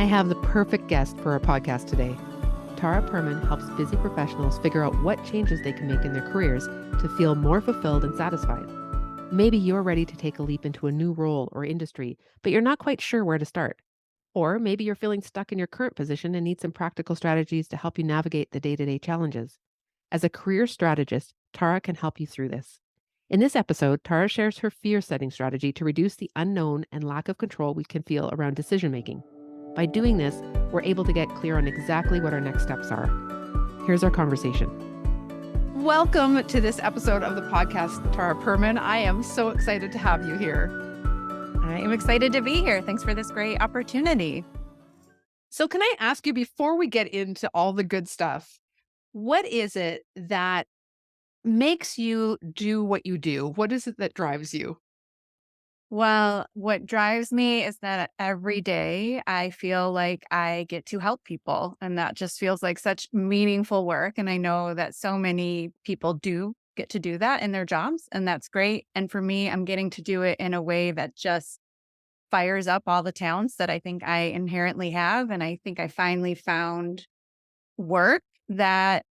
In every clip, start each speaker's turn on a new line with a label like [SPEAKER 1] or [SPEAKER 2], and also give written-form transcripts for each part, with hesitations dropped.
[SPEAKER 1] I have the perfect guest for our podcast today. Tara Perman helps busy professionals figure out what changes they can make in their careers to feel more fulfilled and satisfied. Maybe you're ready to take a leap into a new role or industry, but you're not quite sure where to start. Or maybe you're feeling stuck in your current position and need some practical strategies to help you navigate the day-to-day challenges. As a career strategist, Tara can help you through this. In this episode, Tara shares her fear-setting strategy to reduce the unknown and lack of control we can feel around decision-making. By doing this, we're able to get clear on exactly what our next steps are. Here's our conversation. Welcome to this episode of the podcast, Tara Perman. I am so excited to have you here.
[SPEAKER 2] I am excited to be here. Thanks for this great opportunity.
[SPEAKER 1] So can I ask you, before we get into all the good stuff, what is it that makes you do what you do? What is it that drives you?
[SPEAKER 2] Well, what drives me is that every day I feel like I get to help people, and that just feels like such meaningful work. And I know that so many people do get to do that in their jobs, and that's great. And for me, I'm getting to do it in a way that just fires up all the talents that I think I inherently have. And I think I finally found work that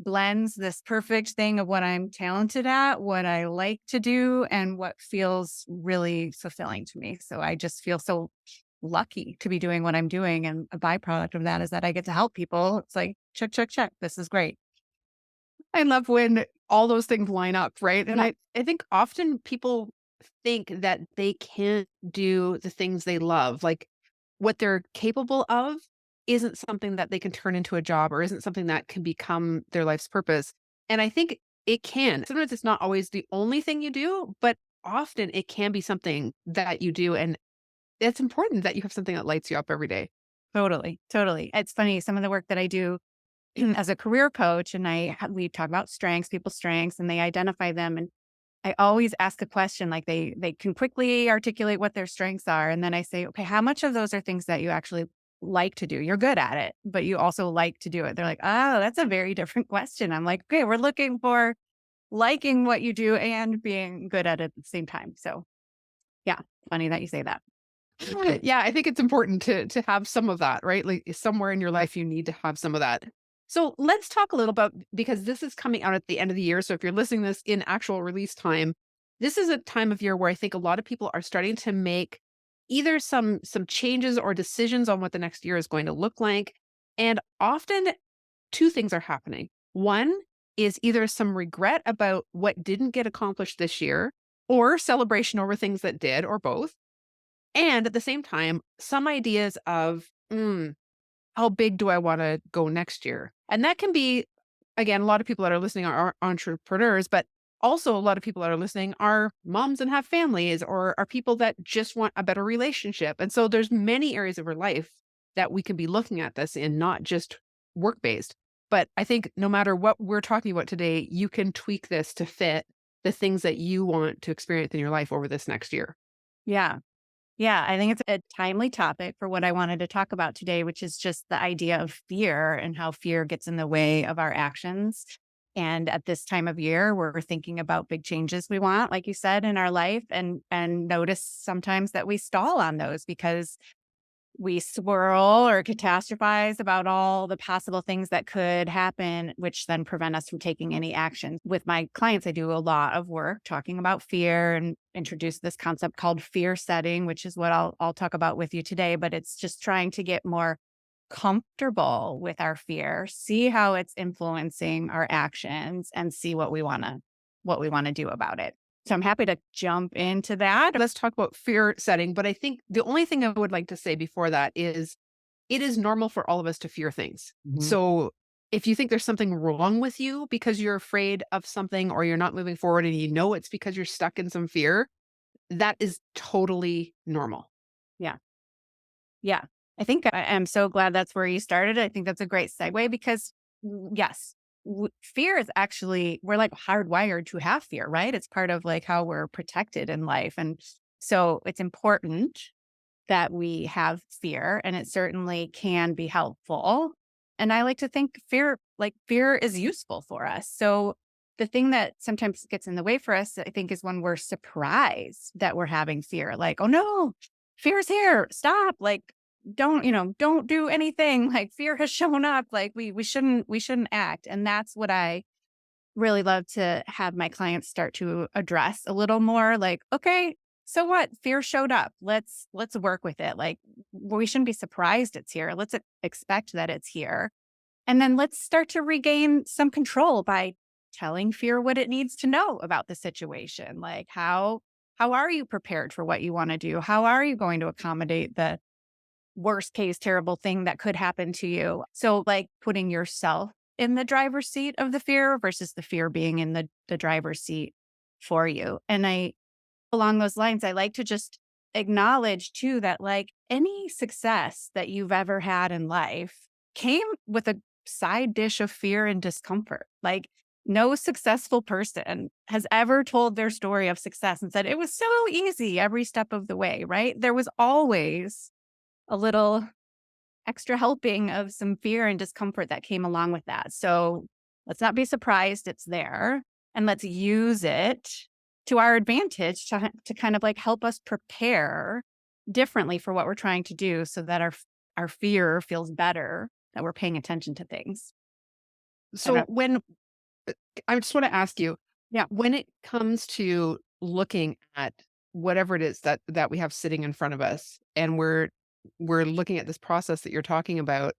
[SPEAKER 2] blends this perfect thing of what I'm talented at, what I like to do, and what feels really fulfilling to me. So I just feel so lucky to be doing what I'm doing. And a byproduct of that is that I get to help people. It's like, check, check, check. This is great.
[SPEAKER 1] I love when all those things line up, right? And
[SPEAKER 2] Yeah.
[SPEAKER 1] I think often people think that they can't do the things they love. Like what they're capable of isn't something that they can turn into a job or isn't something that can become their life's purpose. And I think it can. Sometimes it's not always the only thing you do, but often it can be something that you do. And it's important that you have something that lights you up every day.
[SPEAKER 2] Totally. Totally. It's funny. Some of the work that I do as a career coach, and we talk about strengths, people's strengths, and they identify them. And I always ask a question, like they can quickly articulate what their strengths are. And then I say, okay, how much of those are things that you actually like to do? You're good at it, but you also like to do it. They're like, oh, that's a very different question. I'm like, okay, we're looking for liking what you do and being good at it at the same time. So yeah, funny that you say that.
[SPEAKER 1] Right. Yeah, I think it's important to have some of that, right? Like somewhere in your life you need to have some of that. So let's talk a little about, because this is coming out at the end of the year. So if you're listening to this in actual release time, this is a time of year where I think a lot of people are starting to make either some changes or decisions on what the next year is going to look like. And often two things are happening. One is either some regret about what didn't get accomplished this year, or celebration over things that did, or both. And at the same time, some ideas of, how big do I want to go next year? And that can be, again, a lot of people that are listening are entrepreneurs, but also a lot of people that are listening are moms and have families, or are people that just want a better relationship. And so there's many areas of our life that we can be looking at this in, not just work-based. But I think no matter what we're talking about today, you can tweak this to fit the things that you want to experience in your life over this next year.
[SPEAKER 2] Yeah. Yeah, I think it's a timely topic for what I wanted to talk about today, which is just the idea of fear and how fear gets in the way of our actions. And at this time of year, we're thinking about big changes we want, like you said, in our life, and notice sometimes that we stall on those because we swirl or catastrophize about all the possible things that could happen, which then prevent us from taking any action. With my clients, I do a lot of work talking about fear and introduce this concept called fear setting, which is what I'll talk about with you today. But it's just trying to get more comfortable with our fear, see how it's influencing our actions, and see what we want to do about it. So I'm happy to jump into that.
[SPEAKER 1] Let's talk about fear setting. But I think the only thing I would like to say before that is it is normal for all of us to fear things.
[SPEAKER 2] Mhm.
[SPEAKER 1] So if you think there's something wrong with you because you're afraid of something or you're not moving forward and you know it's because you're stuck in some fear, that is totally normal.
[SPEAKER 2] Yeah. Yeah. I think I am so glad that's where you started. I think that's a great segue because, yes, fear is actually, we're like hardwired to have fear, right? It's part of like how we're protected in life. And so it's important that we have fear, and it certainly can be helpful. And I like to think fear is useful for us. So the thing that sometimes gets in the way for us, I think, is when we're surprised that we're having fear. Like, oh no, fear's here. Stop. Like, don't do anything. Like fear has shown up. Like we shouldn't act. And that's what I really love to have my clients start to address a little more. Like, okay, so what? Fear showed up. Let's work with it. Like we shouldn't be surprised it's here. Let's expect that it's here. And then let's start to regain some control by telling fear what it needs to know about the situation. Like how are you prepared for what you want to do? How are you going to accommodate the worst case terrible thing that could happen to you? So like putting yourself in the driver's seat of the fear versus the fear being in the driver's seat for you. And I along those lines, I like to just acknowledge too that like any success that you've ever had in life came with a side dish of fear and discomfort. Like no successful person has ever told their story of success and said it was so easy every step of the way, right? There was always a little extra helping of some fear and discomfort that came along with that. So let's not be surprised it's there and let's use it to our advantage to kind of like help us prepare differently for what we're trying to do so that our fear feels better, that we're paying attention to things. I
[SPEAKER 1] So
[SPEAKER 2] don't,
[SPEAKER 1] when I just want to ask you,
[SPEAKER 2] yeah.
[SPEAKER 1] when it comes to looking at whatever it is that we have sitting in front of us, and we're looking at this process that you're talking about,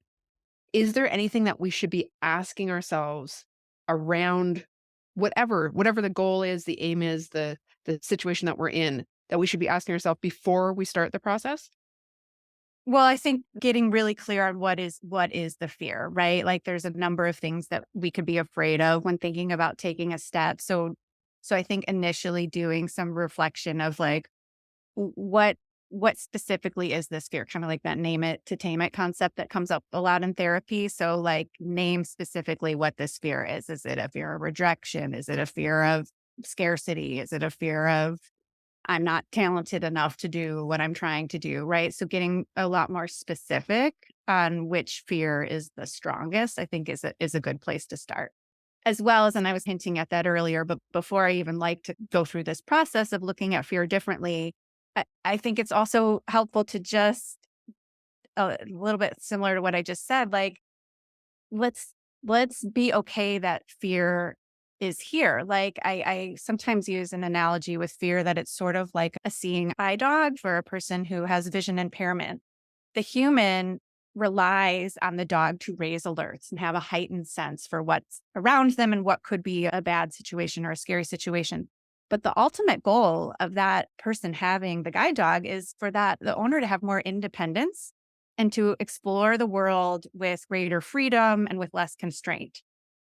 [SPEAKER 1] is there anything that we should be asking ourselves around whatever the goal is, the aim is, the situation that we're in, that we should be asking ourselves before we start the process?
[SPEAKER 2] Well, I think getting really clear on what is the fear, right? Like there's a number of things that we could be afraid of when thinking about taking a step. So I think initially doing some reflection of like what specifically is this fear? Kind of like that name it to tame it concept that comes up a lot in therapy. So like name specifically what this fear is. Is it a fear of rejection? Is it a fear of scarcity? Is it a fear of I'm not talented enough to do what I'm trying to do, right? So getting a lot more specific on which fear is the strongest, I think is a good place to start. As well as, and I was hinting at that earlier, but before I even like to go through this process of looking at fear differently, I think it's also helpful to just a little bit similar to what I just said, like let's let's be okay that fear is here. Like I sometimes use an analogy with fear that it's sort of like a seeing eye dog for a person who has vision impairment. The human relies on the dog to raise alerts and have a heightened sense for what's around them and what could be a bad situation or a scary situation. But the ultimate goal of that person having the guide dog is for that the owner to have more independence and to explore the world with greater freedom and with less constraint.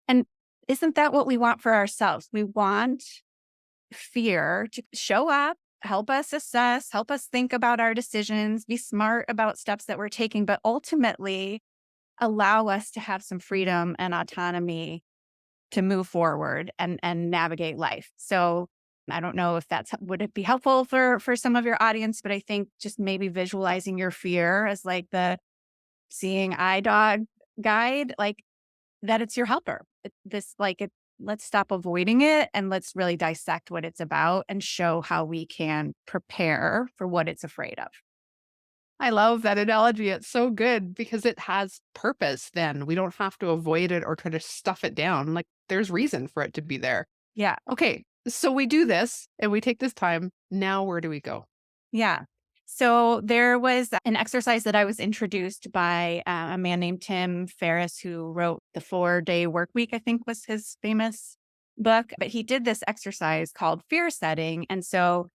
[SPEAKER 2] And isn't that what we want for ourselves? We want fear to show up, help us assess, help us think about our decisions, be smart about steps that we're taking, but ultimately allow us to have some freedom and autonomy to move forward and navigate life. So I don't know if that's would it be helpful for some of your audience, but I think just maybe visualizing your fear as like the seeing eye dog guide, like that it's your helper. Let's stop avoiding it and let's really dissect what it's about and show how we can prepare for what it's afraid of.
[SPEAKER 1] I love that analogy. It's so good because it has purpose then. We don't have to avoid it or try to stuff it down. Like there's reason for it to be there.
[SPEAKER 2] Yeah.
[SPEAKER 1] Okay. So we do this and we take this time. Now where do we go?
[SPEAKER 2] Yeah. So there was an exercise that I was introduced by a man named Tim Ferriss, who wrote The 4 Day Work Week, I think was his famous book. But he did this exercise called fear setting. And so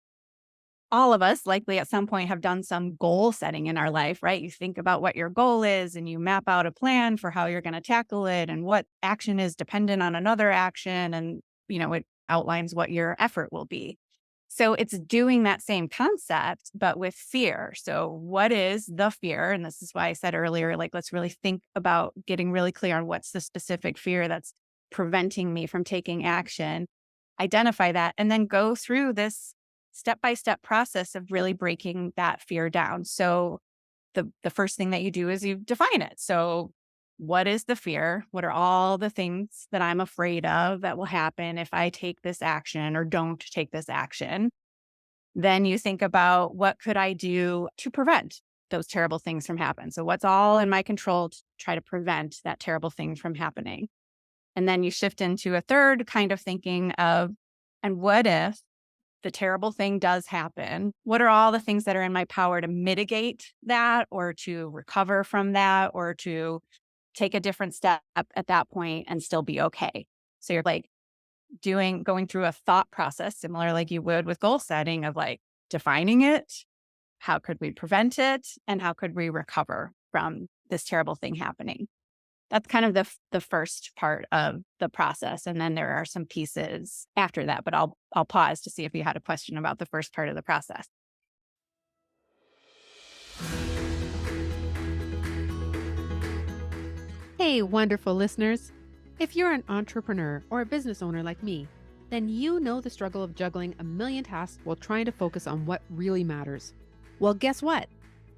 [SPEAKER 2] all of us likely at some point have done some goal setting in our life, right? You think about what your goal is and you map out a plan for how you're going to tackle it and what action is dependent on another action. And, it outlines what your effort will be. So it's doing that same concept, but with fear. So what is the fear? And this is why I said earlier, like, let's really think about getting really clear on what's the specific fear that's preventing me from taking action, identify that, and then go through this step-by-step process of really breaking that fear down. So the first thing that you do is you define it. So what is the fear? What are all the things that I'm afraid of that will happen if I take this action or don't take this action? Then you think about what could I do to prevent those terrible things from happen. So what's all in my control to try to prevent that terrible thing from happening? And then you shift into a third kind of thinking of, and what if the terrible thing does happen? What are all the things that are in my power to mitigate that or to recover from that or to take a different step at that point and still be okay? So you're like going through a thought process similar like you would with goal setting of like defining it, how could we prevent it, and how could we recover from this terrible thing happening? That's kind of the first part of the process, and then there are some pieces after that, but I'll pause to see if you had a question about the first part of the process.
[SPEAKER 1] Hey, wonderful listeners. If you're an entrepreneur or a business owner like me, then you know the struggle of juggling a million tasks while trying to focus on what really matters. Well, guess what?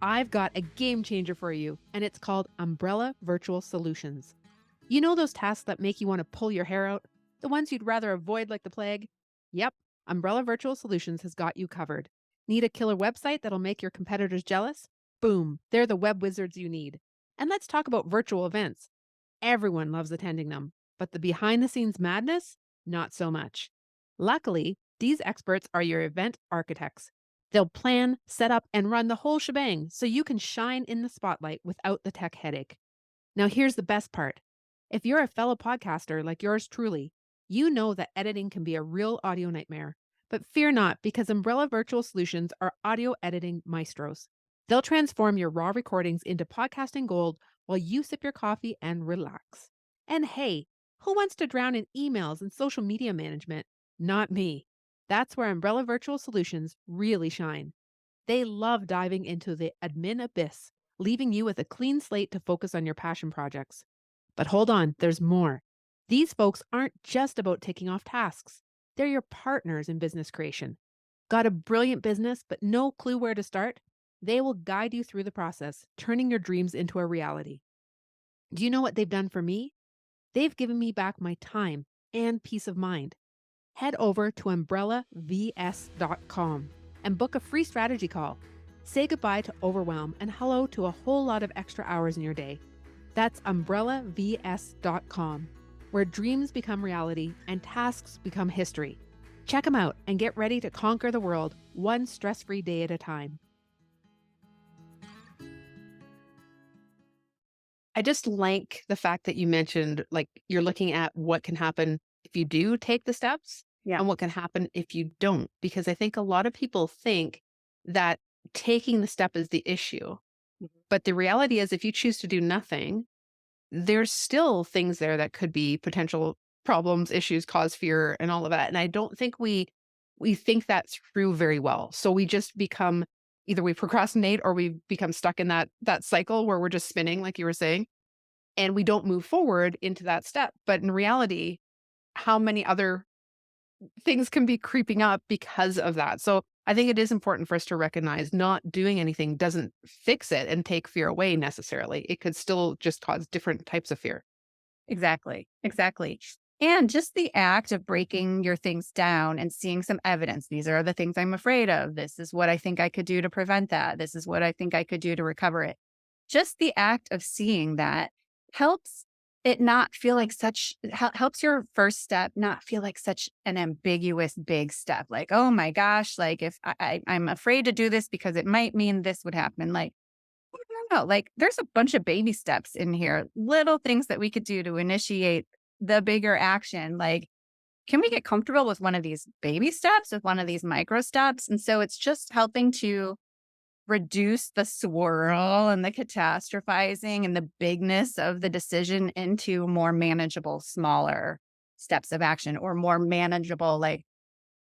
[SPEAKER 1] I've got a game changer for you, and it's called Umbrella Virtual Solutions. You know those tasks that make you want to pull your hair out? The ones you'd rather avoid like the plague? Yep, Umbrella Virtual Solutions has got you covered. Need a killer website that'll make your competitors jealous? Boom, they're the web wizards you need. And let's talk about virtual events. Everyone loves attending them, but the behind the scenes madness? Not so much. Luckily, these experts are your event architects. They'll plan, set up, and run the whole shebang so you can shine in the spotlight without the tech headache. Now, here's the best part. If you're a fellow podcaster like yours truly, you know that editing can be a real audio nightmare. But fear not, because Umbrella Virtual Solutions are audio editing maestros. They'll transform your raw recordings into podcasting gold while you sip your coffee and relax. And hey, who wants to drown in emails and social media management? Not me. That's where Umbrella Virtual Solutions really shine. They love diving into the admin abyss, leaving you with a clean slate to focus on your passion projects. But hold on, there's more. These folks aren't just about taking off tasks. They're your partners in business creation. Got a brilliant business, but no clue where to start? They will guide you through the process, turning your dreams into a reality. Do you know what they've done for me? They've given me back my time and peace of mind. Head over to UmbrellaVS.com and book a free strategy call. Say goodbye to overwhelm and hello to a whole lot of extra hours in your day. That's UmbrellaVS.com, where dreams become reality and tasks become history. Check them out and get ready to conquer the world one stress-free day at a time. I just like the fact that you mentioned, like, you're looking at what can happen if you do take the steps
[SPEAKER 2] Yeah.
[SPEAKER 1] and what can happen if you don't. Because I think a lot of people think that taking the step is the issue.
[SPEAKER 2] Mhm.
[SPEAKER 1] But the reality is, if you choose to do nothing, there's still things there that could be potential problems, issues, cause fear, and all of that. And I don't think we think that through very well. So we just become, either we procrastinate or we become stuck in that cycle where we're just spinning, like you were saying, and we don't move forward into that step. But in reality, how many other things can be creeping up because of that? So I think it is important for us to recognize not doing anything doesn't fix it and take fear away necessarily. It could still just cause different types of fear.
[SPEAKER 2] Exactly. Exactly. And just the act of breaking your things down and seeing some evidence. These are the things I'm afraid of. This is what I think I could do to prevent that. This is what I think I could do to recover it. Just the act of seeing that helps it not feel like helps your first step not feel like such an ambiguous big step. Like, oh my gosh, like if I'm afraid to do this because it might mean this would happen. Like, no, like there's a bunch of baby steps in here, little things that we could do to initiate the bigger action. Like, can we get comfortable with one of these baby steps, with one of these micro steps? And so it's just helping to reduce the swirl and the catastrophizing and the bigness of the decision into more manageable, smaller steps of action or more manageable, like,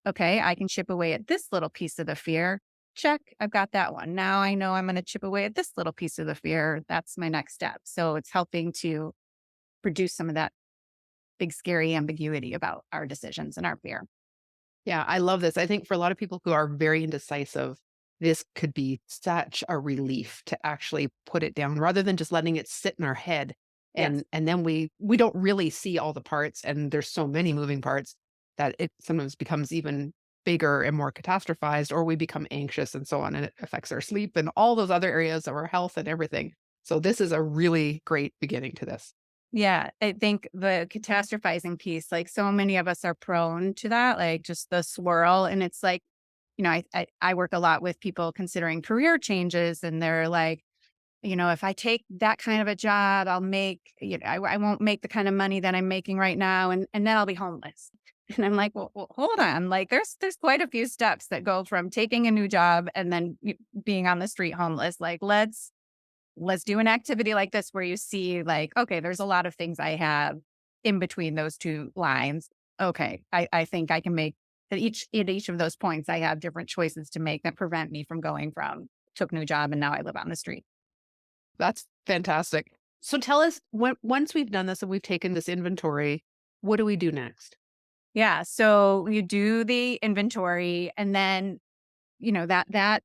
[SPEAKER 2] okay, I can chip away at this little piece of the fear. Check, I've got that one. Now I know I'm going to chip away at this little piece of the fear. That's my next step. So it's helping to reduce some of that big, scary ambiguity about our decisions and our fear.
[SPEAKER 1] Yeah, I love this. I think for a lot of people who are very indecisive, this could be such a relief to actually put it down rather than just letting it sit in our head.
[SPEAKER 2] Yes.
[SPEAKER 1] And then we don't really see all the parts, and there's so many moving parts that it sometimes becomes even bigger and more catastrophized, or we become anxious and so on, and it affects our sleep and all those other areas of our health and everything. So this is a really great beginning to this.
[SPEAKER 2] Yeah, I think the catastrophizing piece, like so many of us are prone to that, like just the swirl. And it's like, I work a lot with people considering career changes, and they're like, if I take that kind of a job, I'll make, I won't make the kind of money that I'm making right now, and then I'll be homeless. And I'm like, well, hold on. Like, there's quite a few steps that go from taking a new job and then being on the street homeless. Like, let's do an activity like this where you see like, okay, there's a lot of things I have in between those two lines. Okay, I think I can make at each of those points, I have different choices to make that prevent me from going from took new job and now I live on the street.
[SPEAKER 1] That's fantastic. So tell us, once we've done this and we've taken this inventory, what do we do next?
[SPEAKER 2] Yeah. So you do the inventory, and then, that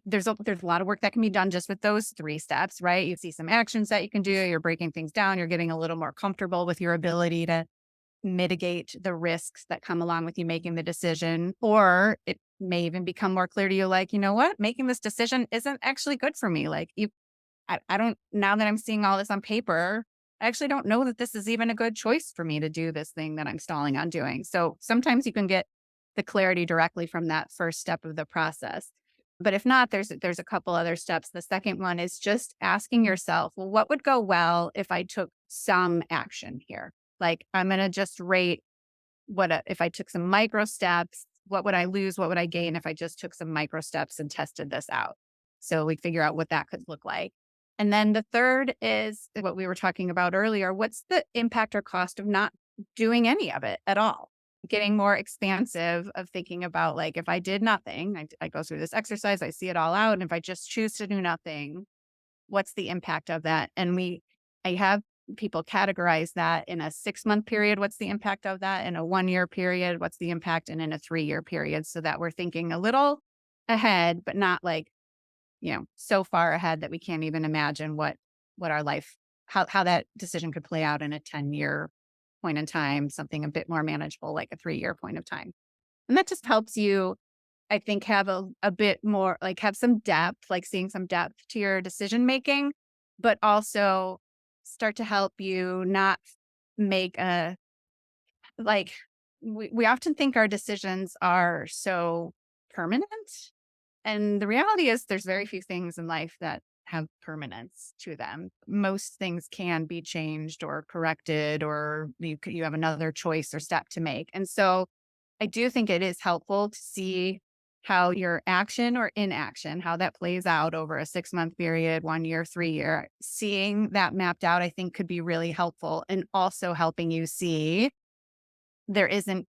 [SPEAKER 2] there's a lot of work that can be done just with those three steps, right? You see some actions that you can do. You're breaking things down. You're getting a little more comfortable with your ability to mitigate the risks that come along with you making the decision. Or it may even become more clear to you, like, you know what, making this decision isn't actually good for me. Like, I don't, now that I'm seeing all this on paper, I actually don't know that this is even a good choice for me to do this thing that I'm stalling on doing. So sometimes you can get the clarity directly from that first step of the process. But if not, there's a couple other steps. The second one is just asking yourself, well, what would go well if I took some action here? Like, I'm going to just rate if I took some micro steps, what would I lose? What would I gain if I just took some micro steps and tested this out? So we figure out what that could look like. And then the third is what we were talking about earlier. What's the impact or cost of not doing any of it at all? Getting more expansive of thinking about, like, if I did nothing, I go through this exercise, I see it all out. And if I just choose to do nothing, what's the impact of that? And I have people categorize that in a 6-month period. What's the impact of that? In a 1-year period, what's the impact? And in a 3-year period, so that we're thinking a little ahead, but not like, so far ahead that we can't even imagine what our life, how that decision could play out in a 10-year point in time, something a bit more manageable, like a 3-year point of time. And that just helps you, I think, have a bit more, like, have some depth, like seeing some depth to your decision making, but also start to help you not make like, we often think our decisions are so permanent. And the reality is there's very few things in life that have permanence to them. Most things can be changed or corrected, or you have another choice or step to make. And so I do think it is helpful to see how your action or inaction, how that plays out over a 6-month period, 1 year, 3-year. Seeing that mapped out, I think, could be really helpful, and also helping you see there isn't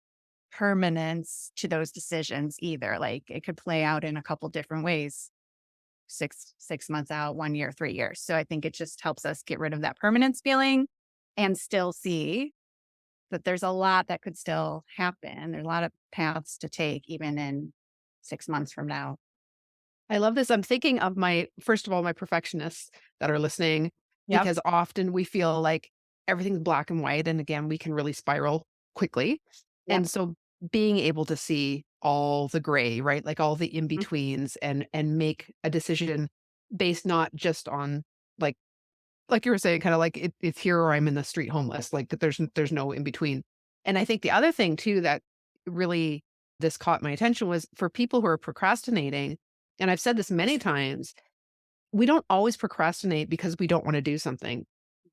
[SPEAKER 2] permanence to those decisions either. Like, it could play out in a couple different ways, six months out, 1 year, 3 years. So I think it just helps us get rid of that permanence feeling and still see that there's a lot that could still happen. There's a lot of paths to take even in 6 months from now.
[SPEAKER 1] I love this. I'm thinking of first of all, my perfectionists that are listening,
[SPEAKER 2] Yep.
[SPEAKER 1] because often we feel like everything's black and white. And again, we can really spiral quickly.
[SPEAKER 2] Yep.
[SPEAKER 1] And so being able to see all the gray, right? Like all the in
[SPEAKER 2] Mhm.
[SPEAKER 1] betweens, and make a decision based not just on like, you were saying, kind of like it's here or I'm in the street homeless, like that there's no in between. And I think the other thing too that really this caught my attention was for people who are procrastinating, and I've said this many times, we don't always procrastinate because we don't want to do something.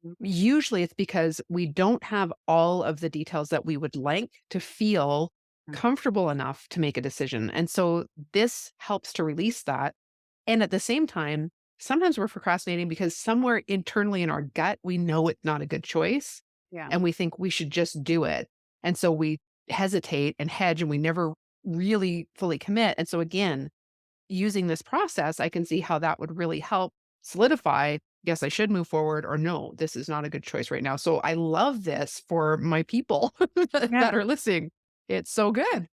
[SPEAKER 2] Mhm.
[SPEAKER 1] Usually it's because we don't have all of the details that we would like to feel
[SPEAKER 2] Mm.
[SPEAKER 1] comfortable enough to make a decision. And so this helps to release that. And at the same time, sometimes we're procrastinating because somewhere internally in our gut, we know it's not a good choice
[SPEAKER 2] Yeah.
[SPEAKER 1] and we think we should just do it. And so we hesitate and hedge and we never really fully commit. And so again, using this process, I can see how that would really help solidify, yes, I should move forward, or no, this is not a good choice right now. So I love this for my people
[SPEAKER 2] Yeah.
[SPEAKER 1] that are listening. It's so good.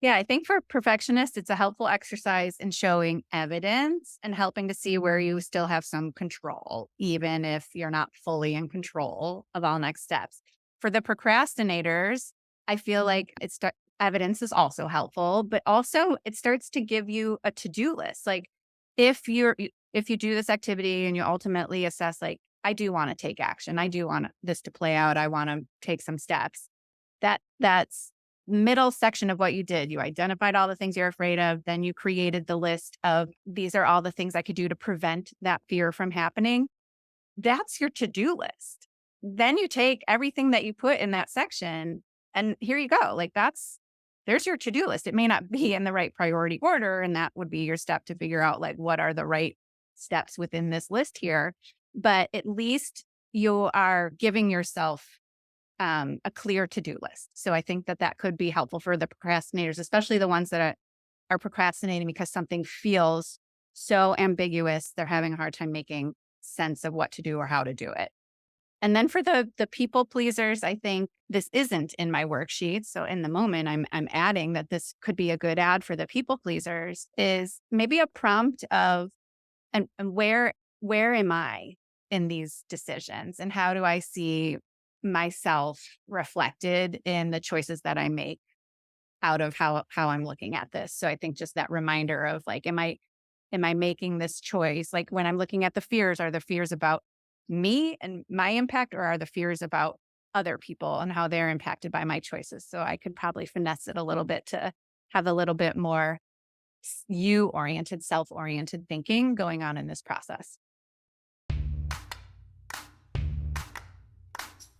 [SPEAKER 2] Yeah, I think for perfectionists, it's a helpful exercise in showing evidence and helping to see where you still have some control, even if you're not fully in control of all next steps. For the procrastinators, I feel like evidence is also helpful, but also it starts to give you a to-do list. Like if you do this activity and you ultimately assess like, I do want to take action. I do want this to play out. I want to take some steps. That's middle section of what you did. You identified all the things you're afraid of. Then you created the list of these are all the things I could do to prevent that fear from happening. That's your to-do list. Then you take everything that you put in that section and here you go. Like there's your to-do list. It may not be in the right priority order, and that would be your step to figure out like what are the right steps within this list here. But at least you are giving yourself a clear to-do list. So I think that that could be helpful for the procrastinators, especially the ones that are procrastinating because something feels so ambiguous. They're having a hard time making sense of what to do or how to do it. And then for the people pleasers, I think this isn't in my worksheet. So in the moment, I'm adding that this could be a good ad for the people pleasers is maybe a prompt of and where am I in these decisions and how do I see myself reflected in the choices that I make out of how I'm looking at this. So I think just that reminder of like, am I making this choice? Like when I'm looking at the fears, are the fears about me and my impact, or are the fears about other people and how they're impacted by my choices? So I could probably finesse it a little bit to have a little bit more you oriented, self oriented thinking going on in this process.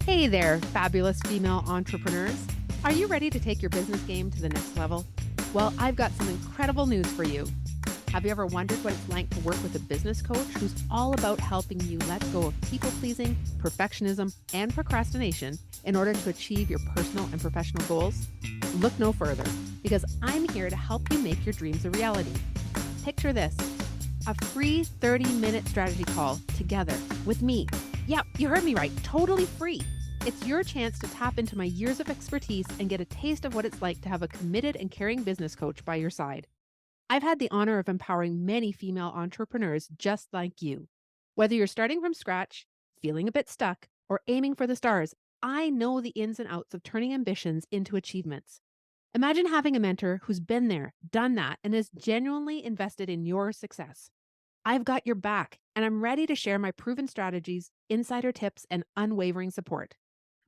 [SPEAKER 1] Hey there, fabulous female entrepreneurs. Are you ready to take your business game to the next level? Well, I've got some incredible news for you. Have you ever wondered what it's like to work with a business coach who's all about helping you let go of people pleasing, perfectionism, and procrastination in order to achieve your personal and professional goals? Look no further, because I'm here to help you make your dreams a reality. Picture this: a free 30-minute strategy call together with me. Yep, you heard me right, totally free. It's your chance to tap into my years of expertise and get a taste of what it's like to have a committed and caring business coach by your side. I've had the honor of empowering many female entrepreneurs just like you. Whether you're starting from scratch, feeling a bit stuck, or aiming for the stars, I know the ins and outs of turning ambitions into achievements. Imagine having a mentor who's been there, done that, and is genuinely invested in your success. I've got your back, and I'm ready to share my proven strategies, insider tips, and unwavering support.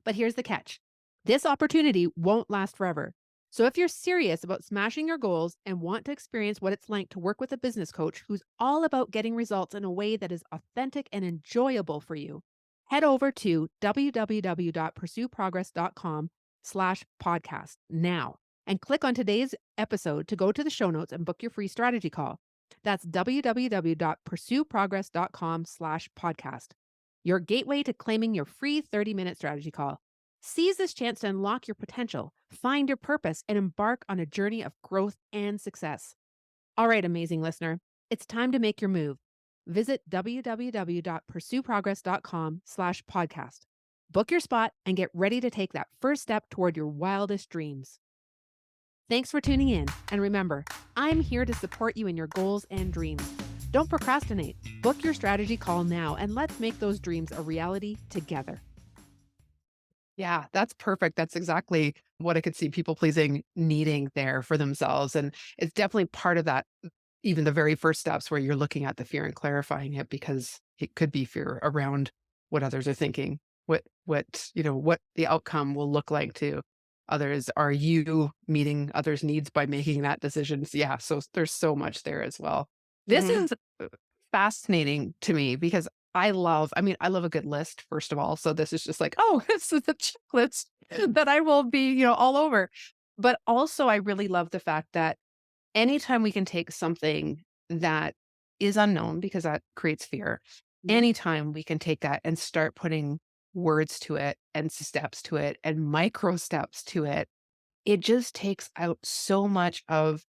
[SPEAKER 1] But here's the catch: this opportunity won't last forever. So if you're serious about smashing your goals and want to experience what it's like to work with a business coach who's all about getting results in a way that is authentic and enjoyable for you, head over to www.pursueprogress.com/podcast now and click on today's episode to go to the show notes and book your free strategy call. That's www.pursueprogress.com/podcast, your gateway to claiming your free 30-minute strategy call. Seize this chance to unlock your potential, find your purpose, and embark on a journey of growth and success. All right, amazing listener, it's time to make your move. Visit www.pursueprogress.com/podcast. Book your spot and get ready to take that first step toward your wildest dreams. Thanks for tuning in. And remember, I'm here to support you in your goals and dreams. Don't procrastinate. Book your strategy call now and let's make those dreams a reality together. Yeah, that's perfect. That's exactly what I could see people pleasing needing there for themselves. And it's definitely part of that, even the very first steps where you're looking at the fear and clarifying it, because it could be fear around what others are thinking, what the outcome will look like to others. Are you meeting others' needs by making that decision? Yeah. So there's so much there as well. This
[SPEAKER 2] Mhm.
[SPEAKER 1] is fascinating to me because I love a good list, first of all. So this is just like, oh, this is a checklist that I will be, all over. But also, I really love the fact that anytime we can take something that is unknown, because that creates fear,
[SPEAKER 2] Mhm.
[SPEAKER 1] anytime we can take that and start putting words to it and steps to it and micro steps to it, it just takes out so much of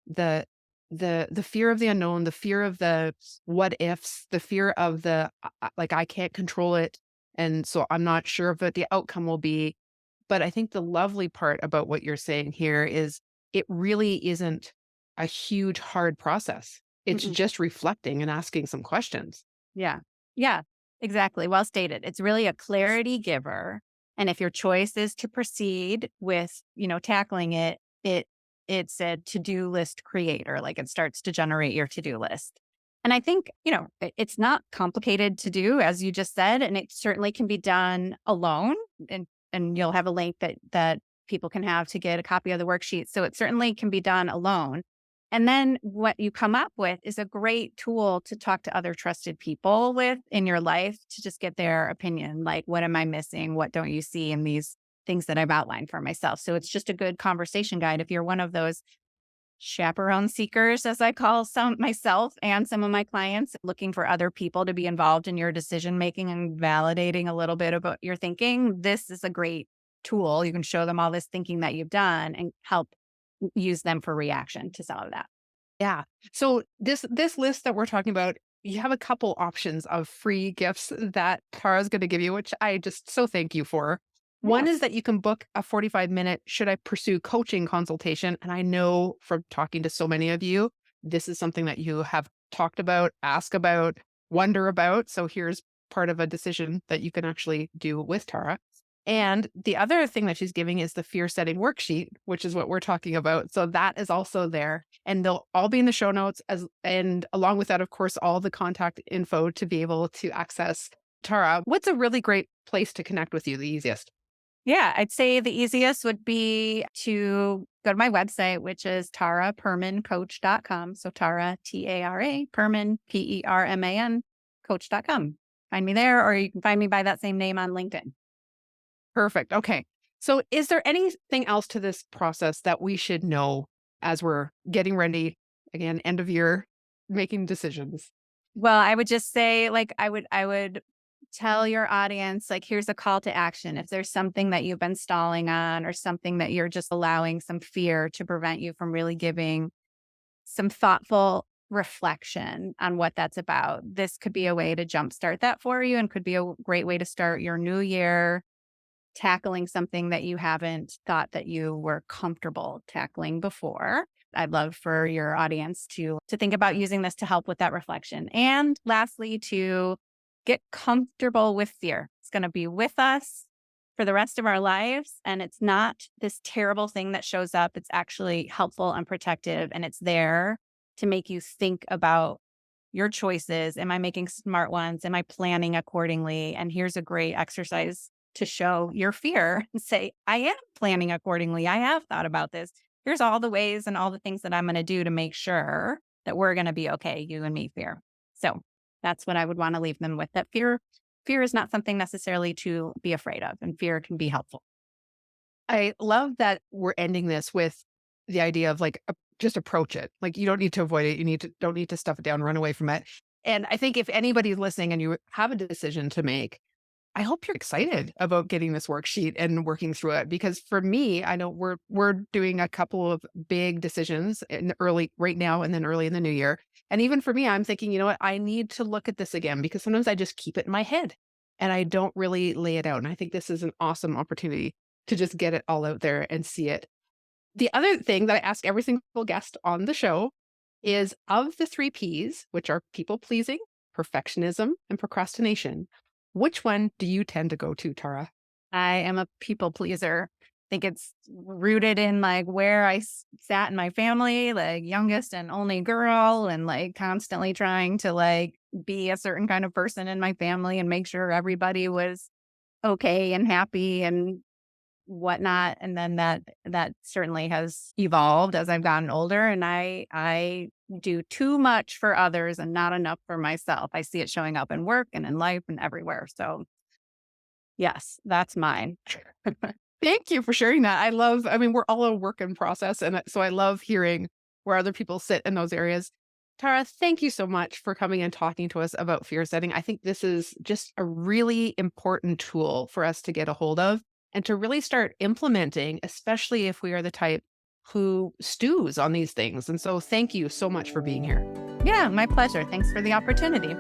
[SPEAKER 1] the the fear of the unknown, the fear of the what ifs, the fear of the like I can't control it, and so I'm not sure of what the outcome will be. But I think the lovely part about what you're saying here is it really isn't a huge hard process. It's
[SPEAKER 2] Mhm.
[SPEAKER 1] just reflecting and asking some questions.
[SPEAKER 2] Yeah. Yeah, exactly. Well stated. It's really a clarity giver. And if your choice is to proceed with, tackling it, it it's a to-do list creator, like it starts to generate your to-do list. And I think, it's not complicated to do, as you just said, and it certainly can be done alone. And you'll have a link that people can have to get a copy of the worksheet. So it certainly can be done alone. And then what you come up with is a great tool to talk to other trusted people with in your life to just get their opinion. Like, what am I missing? What don't you see in these things that I've outlined for myself? So it's just a good conversation guide if you're one of those chaperone seekers, as I call some myself and some of my clients, looking for other people to be involved in your decision making and validating a little bit about your thinking. This is a great tool. You can show them all this thinking that you've done and help use them for reaction to some of that.
[SPEAKER 1] Yeah. So this list that we're talking about, you have a couple options of free gifts that Tara's going to give you, which I just so thank you for. One
[SPEAKER 2] Yeah.
[SPEAKER 1] is that you can book a 45-minute should I pursue coaching consultation. And I know from talking to so many of you, this is something that you have talked about, ask about, wonder about. So here's part of a decision that you can actually do with Tara. And the other thing that she's giving is the fear setting worksheet, which is what we're talking about. So that is also there. And they'll all be in the show notes and along with that, of course, all the contact info to be able to access Tara. What's a really great place to connect with you, the easiest?
[SPEAKER 2] Yeah, I'd say the easiest would be to go to my website, which is tarapermancoach.com. So Tara, Tara, Perman, Perman, coach.com. Find me there, or you can find me by that same name on LinkedIn.
[SPEAKER 1] Perfect. Okay. So is there anything else to this process that we should know as we're getting ready, again, end of year, making decisions?
[SPEAKER 2] Well, I would just say, like, I would tell your audience, like, here's a call to action. If there's something that you've been stalling on or something that you're just allowing some fear to prevent you from really giving some thoughtful reflection on what that's about, this could be a way to jumpstart that for you and could be a great way to start your new year tackling something that you haven't thought that you were comfortable tackling before. I'd love for your audience to think about using this to help with that reflection. And lastly, to get comfortable with fear. It's going to be with us for the rest of our lives. And it's not this terrible thing that shows up. It's actually helpful and protective. And it's there to make you think about your choices. Am I making smart ones? Am I planning accordingly? And here's a great exercise to show your fear and say, I am planning accordingly. I have thought about this. Here's all the ways and all the things that I'm going to do to make sure that we're going to be okay, you and me, fear. So that's what I would want to leave them with, that fear is not something necessarily to be afraid of, and fear can be helpful.
[SPEAKER 1] I love that we're ending this with the idea of like just approach it. Like you don't need to avoid it. Don't need to stuff it down, run away from it. And I think if anybody's listening and you have a decision to make, I hope you're excited about getting this worksheet and working through it because for me, I know we're doing a couple of big decisions in early right now and then early in the new year. And even for me, I'm thinking, you know what, I need to look at this again because sometimes I just keep it in my head and I don't really lay it out. And I think this is an awesome opportunity to just get it all out there and see it. The other thing that I ask every single guest on the show is of the three P's, which are people pleasing, perfectionism, and procrastination, which one do you tend to go to, Tara?
[SPEAKER 2] I am a people pleaser. I think it's rooted in like where sat in my family, like youngest and only girl, and like constantly trying to like be a certain kind of person in my family and make sure everybody was okay and happy and whatnot. And then that certainly has evolved as I've gotten older. And I do too much for others and not enough for myself. I see it showing up in work and in life and everywhere. So yes, that's mine.
[SPEAKER 1] Thank you for sharing that. I mean, we're all a work in process. And so I love hearing where other people sit in those areas. Tara, thank you so much for coming and talking to us about fear setting. I think this is just a really important tool for us to get a hold of and to really start implementing, especially if we are the type who stews on these things. And so thank you so much for being here.
[SPEAKER 2] Yeah, my pleasure. Thanks for the opportunity.